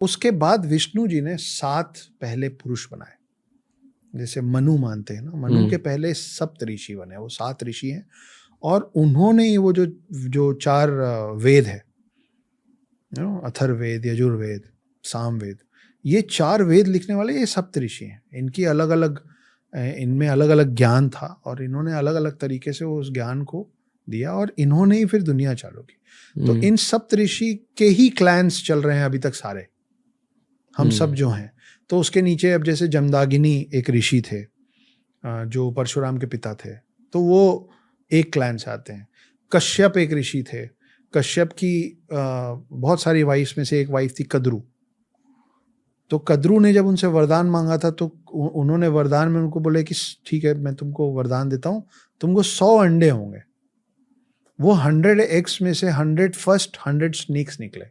उसके बाद विष्णु जी ने 7 पहले पुरुष बनाए, जैसे मनु मानते हैं ना, मनु के पहले सप्त ऋषि बने, वो 7 ऋषि हैं। और उन्होंने ही वो जो 4 वेद है, अथर्ववेद, यजुर्वेद, सामवेद, ये 4 वेद लिखने वाले ये सप्त ऋषि हैं। इनकी अलग अलग, इनमें अलग अलग ज्ञान था और इन्होंने अलग अलग तरीके से उस ज्ञान को दिया और इन्होंने ही फिर दुनिया चालू की। तो इन सप्त ऋषि के ही क्लैंस चल रहे हैं अभी तक सारे, हम सब जो हैं। तो उसके नीचे अब जैसे जमदागिनी एक ऋषि थे जो परशुराम के पिता थे, तो वो एक क्लैन से आते हैं। कश्यप एक ऋषि थे, कश्यप की बहुत सारी वाइफ्स में से एक वाइफ थी कद्रू। तो कद्रू ने जब उनसे वरदान मांगा था तो उन्होंने वरदान में उनको बोले कि ठीक है, मैं तुमको वरदान देता हूँ, तुमको 100 अंडे होंगे। वो 100 एग्स में से 100 फर्स्ट 100 स्नेक्स निकले।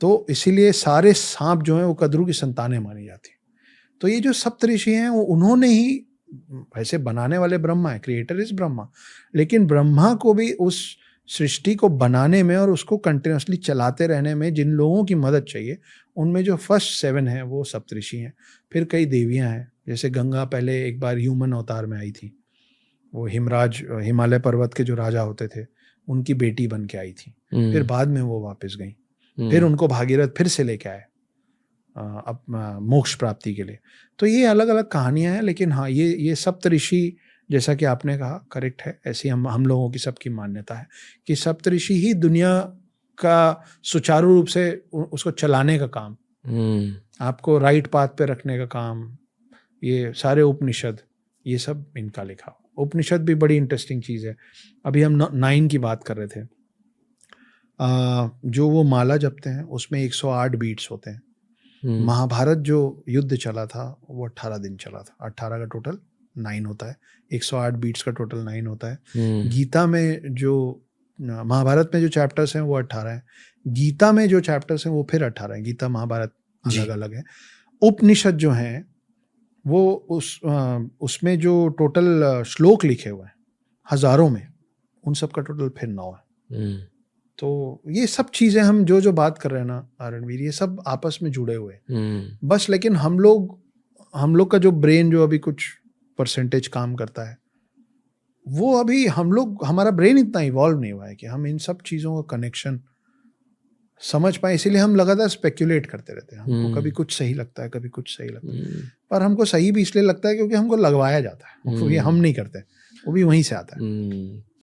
तो इसीलिए सारे सांप जो हैं वो कद्रू की संतानें मानी जाती। तो ये जो सप्तऋषि हैं वो उन्होंने ही, वैसे बनाने वाले ब्रह्मा है, क्रिएटर इज ब्रह्मा, लेकिन ब्रह्मा को भी उस सृष्टि को बनाने में और उसको कंटिन्यूसली चलाते रहने में जिन लोगों की मदद चाहिए, उनमें जो फर्स्ट 7 हैं वो सप्तऋषि हैं। फिर कई देवियां हैं, जैसे गंगा पहले एक बार ह्यूमन अवतार में आई थी, वो हिमराज, हिमालय पर्वत के जो राजा होते थे, उनकी बेटी बन के आई थी। फिर बाद में वो वापस गई, फिर उनको भागीरथ फिर से लेके आए अब मोक्ष प्राप्ति के लिए। तो ये अलग अलग कहानियां हैं, लेकिन हाँ, ये सप्तऋषि जैसा कि आपने कहा करेक्ट है। ऐसी हम लोगों की सबकी मान्यता है कि सप्तऋषि ही दुनिया का सुचारू रूप से उसको चलाने का काम, आपको राइट पाथ पे रखने का काम, ये सारे उपनिषद, ये सब इनका लिखा। उपनिषद भी बड़ी इंटरेस्टिंग चीज़ है। अभी हम 9 की बात कर रहे थे, जो वो माला जपते हैं उसमें 108 बीट्स होते हैं। महाभारत जो युद्ध चला था वो 18 दिन चला था, 18 का टोटल 9 होता है, 108 बीट्स का टोटल 9 होता है। गीता में जो, महाभारत में जो चैप्टर्स हैं वो 18 हैं, गीता में जो चैप्टर्स हैं वो फिर 18 हैं। गीता महाभारत अलग अलग है। उपनिषद जो हैं वो उसमें जो टोटल श्लोक लिखे हुए हैं हजारों में, उन सब का टोटल फिर 9 है। तो ये सब चीज़ें हम जो बात कर रहे हैं ना रणवीर, ये सब आपस में जुड़े हुए बस। लेकिन हम लोग का जो ब्रेन जो अभी कुछ परसेंटेज काम करता है, वो अभी हमारा ब्रेन इतना इवॉल्व नहीं हुआ है कि हम इन सब चीज़ों का कनेक्शन समझ पाए। इसीलिए हम लगातार स्पेक्युलेट करते रहते हैं। हमको कभी कुछ सही लगता है, कभी कुछ सही लगता है, पर हमको सही भी इसलिए लगता है क्योंकि हमको लगवाया जाता है। वो ये हम नहीं करते, वो भी वहीं से आता है।